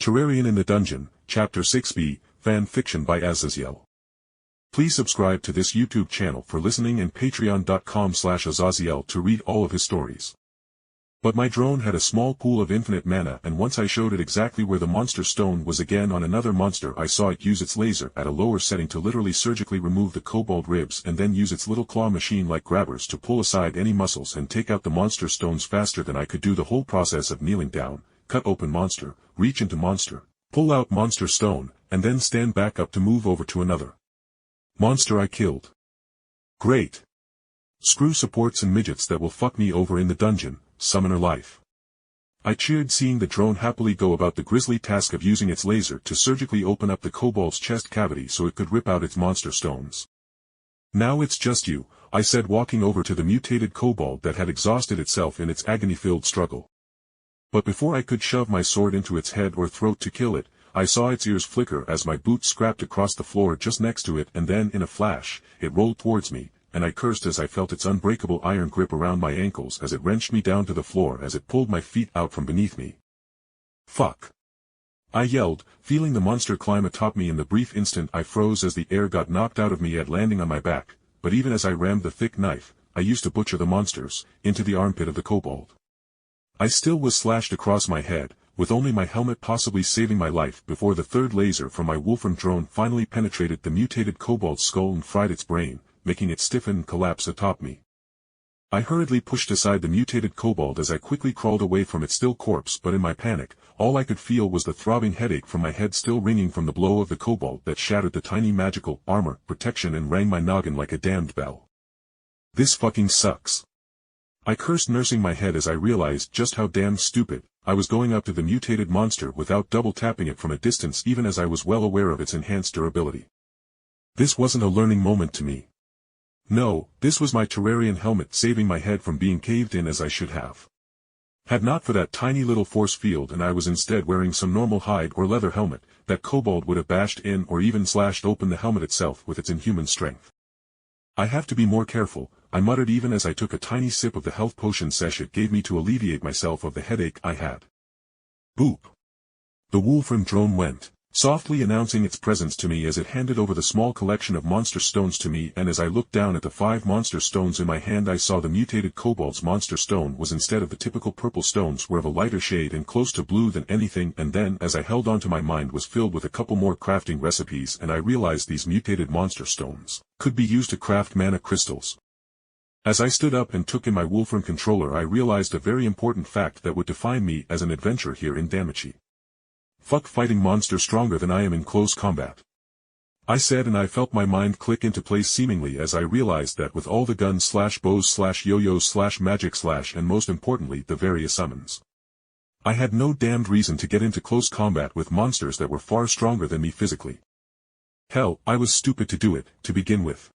Terrarian in the Dungeon, Chapter 6b, Fan Fiction by Azazyel. Please subscribe to this YouTube channel for listening and patreon.com/Azazyel to read all of his stories. But my drone had a small pool of infinite mana, and once I showed it exactly where the monster stone was again on another monster, I saw it use its laser at a lower setting to literally surgically remove the kobold ribs and then use its little claw machine-like grabbers to pull aside any muscles and take out the monster stones faster than I could do the whole process of kneeling down, cut open monster, reach into monster, pull out monster stone, and then stand back up to move over to another monster I killed. Great. Screw supports and midgets that will fuck me over in the dungeon, summoner life. I cheered seeing the drone happily go about the grisly task of using its laser to surgically open up the kobold's chest cavity so it could rip out its monster stones. Now it's just you, I said, walking over to the mutated kobold that had exhausted itself in its agony-filled struggle. But before I could shove my sword into its head or throat to kill it, I saw its ears flicker as my boot scrapped across the floor just next to it, and then in a flash, it rolled towards me, and I cursed as I felt its unbreakable iron grip around my ankles as it wrenched me down to the floor as it pulled my feet out from beneath me. Fuck! I yelled, feeling the monster climb atop me. In the brief instant I froze as the air got knocked out of me at landing on my back, but even as I rammed the thick knife, I used to butcher the monsters, into the armpit of the kobold. I still was slashed across my head, with only my helmet possibly saving my life before the third laser from my Wolfram drone finally penetrated the mutated kobold's skull and fried its brain, making it stiffen and collapse atop me. I hurriedly pushed aside the mutated kobold as I quickly crawled away from its still corpse, but in my panic, all I could feel was the throbbing headache from my head still ringing from the blow of the kobold that shattered the tiny magical armor protection and rang my noggin like a damned bell. This fucking sucks. I cursed, nursing my head as I realized just how damn stupid I was going up to the mutated monster without double tapping it from a distance, even as I was well aware of its enhanced durability. This wasn't a learning moment to me. No, this was my Terrarian helmet saving my head from being caved in as I should have. Had not for that tiny little force field and I was instead wearing some normal hide or leather helmet, that kobold would have bashed in or even slashed open the helmet itself with its inhuman strength. I have to be more careful, I muttered even as I took a tiny sip of the health potion sesh it gave me to alleviate myself of the headache I had. Boop. The Wolfram drone went, softly announcing its presence to me as it handed over the small collection of monster stones to me, and as I looked down at the 5 monster stones in my hand I saw the mutated kobold's monster stone was instead of the typical purple stones were of a lighter shade and close to blue than anything, and then as I held on to my mind was filled with a couple more crafting recipes, and I realized these mutated monster stones could be used to craft mana crystals. As I stood up and took in my Wolfram controller I realized a very important fact that would define me as an adventurer here in Damachi. Fuck fighting monsters stronger than I am in close combat, I said, and I felt my mind click into place seemingly as I realized that with all the guns / bows / yo-yos / magic / and most importantly the various summons, I had no damned reason to get into close combat with monsters that were far stronger than me physically. Hell, I was stupid to do it, to begin with.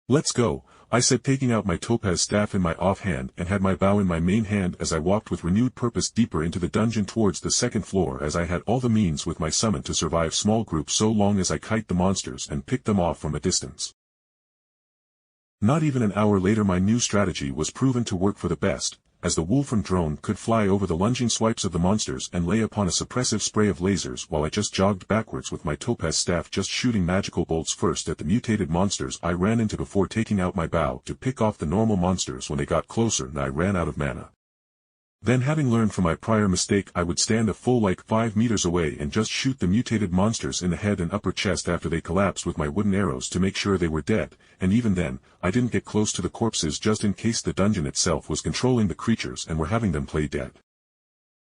Let's go, I said, taking out my topaz staff in my offhand and had my bow in my main hand as I walked with renewed purpose deeper into the dungeon towards the second floor, as I had all the means with my summon to survive small groups so long as I kite the monsters and pick them off from a distance. Not even an hour later my new strategy was proven to work for the best, as the Wolfram drone could fly over the lunging swipes of the monsters and lay upon a suppressive spray of lasers while I just jogged backwards with my topaz staff, just shooting magical bolts first at the mutated monsters I ran into before taking out my bow to pick off the normal monsters when they got closer and I ran out of mana. Then, having learned from my prior mistake, I would stand a full 5 meters away and just shoot the mutated monsters in the head and upper chest after they collapsed with my wooden arrows to make sure they were dead, and even then, I didn't get close to the corpses just in case the dungeon itself was controlling the creatures and were having them play dead.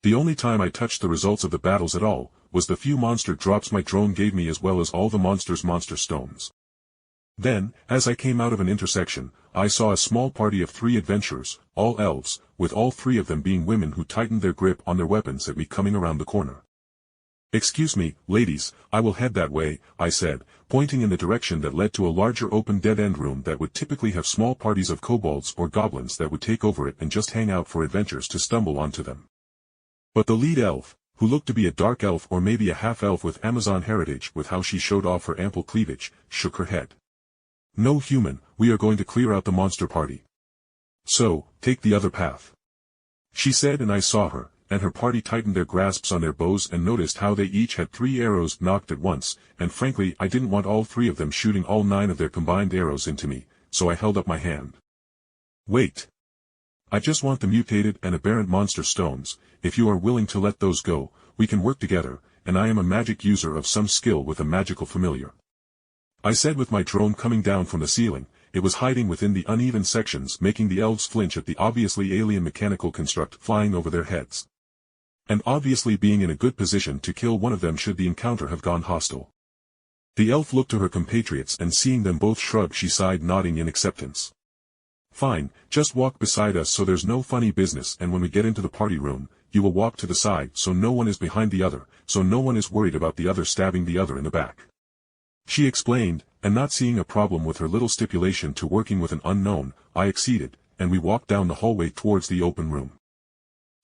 The only time I touched the results of the battles at all, was the few monster drops my drone gave me as well as all the monsters' monster stones. Then, as I came out of an intersection, I saw a small party of 3 adventurers, all elves, with all 3 of them being women who tightened their grip on their weapons at me coming around the corner. "Excuse me, ladies, I will head that way," I said, pointing in the direction that led to a larger open dead-end room that would typically have small parties of kobolds or goblins that would take over it and just hang out for adventurers to stumble onto them. But the lead elf, who looked to be a dark elf or maybe a half-elf with Amazon heritage with how she showed off her ample cleavage, shook her head. "No, human, we are going to clear out the monster party. So, take the other path," she said, and I saw her, and her party tightened their grasps on their bows and noticed how they each had 3 arrows knocked at once, and frankly I didn't want all 3 of them shooting all 9 of their combined arrows into me, so I held up my hand. Wait. I just want the mutated and aberrant monster stones. If you are willing to let those go, we can work together, and I am a magic user of some skill with a magical familiar. I said with my drone coming down from the ceiling. It was hiding within the uneven sections, making the elves flinch at the obviously alien mechanical construct flying over their heads. And obviously being in a good position to kill one of them should the encounter have gone hostile. The elf looked to her compatriots and seeing them both shrug she sighed, nodding in acceptance. Fine, just walk beside us so there's no funny business, and when we get into the party room, you will walk to the side so no one is behind the other, so no one is worried about the other stabbing the other in the back. She explained, and not seeing a problem with her little stipulation to working with an unknown, I acceded, and we walked down the hallway towards the open room.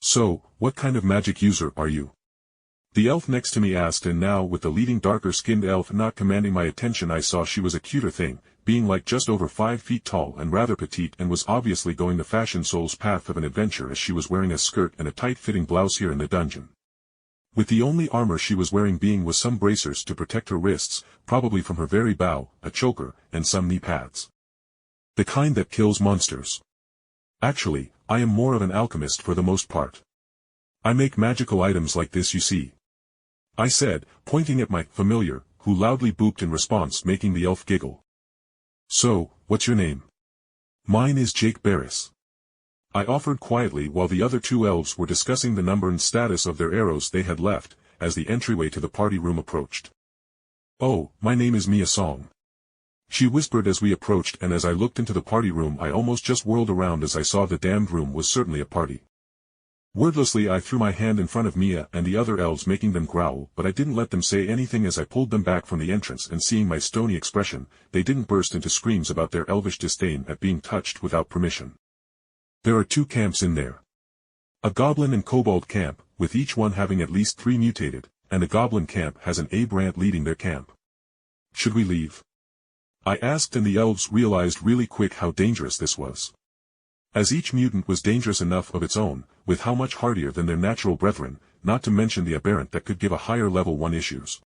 So, what kind of magic user are you? The elf next to me asked, and now with the leading darker-skinned elf not commanding my attention I saw she was a cuter thing, being like just over 5 feet tall and rather petite, and was obviously going the fashion soul's path of an adventure as she was wearing a skirt and a tight-fitting blouse here in the dungeon. With the only armor she was wearing being was some bracers to protect her wrists, probably from her very bow, a choker, and some knee pads. The kind that kills monsters. Actually, I am more of an alchemist for the most part. I make magical items like this, you see. I said, pointing at my familiar, who loudly booped in response, making the elf giggle. So, what's your name? Mine is Jake Barris. I offered quietly while the other 2 elves were discussing the number and status of their arrows they had left, as the entryway to the party room approached. Oh, my name is Mia Song. She whispered as we approached, and as I looked into the party room I almost just whirled around as I saw the damned room was certainly a party. Wordlessly I threw my hand in front of Mia and the other elves, making them growl, but I didn't let them say anything as I pulled them back from the entrance, and seeing my stony expression, they didn't burst into screams about their elvish disdain at being touched without permission. There are 2 camps in there. A goblin and kobold camp, with each one having at least 3 mutated, and a goblin camp has an aberrant leading their camp. Should we leave? I asked, and the elves realized really quick how dangerous this was. As each mutant was dangerous enough of its own, with how much hardier than their natural brethren, not to mention the aberrant that could give a higher level 1 issues.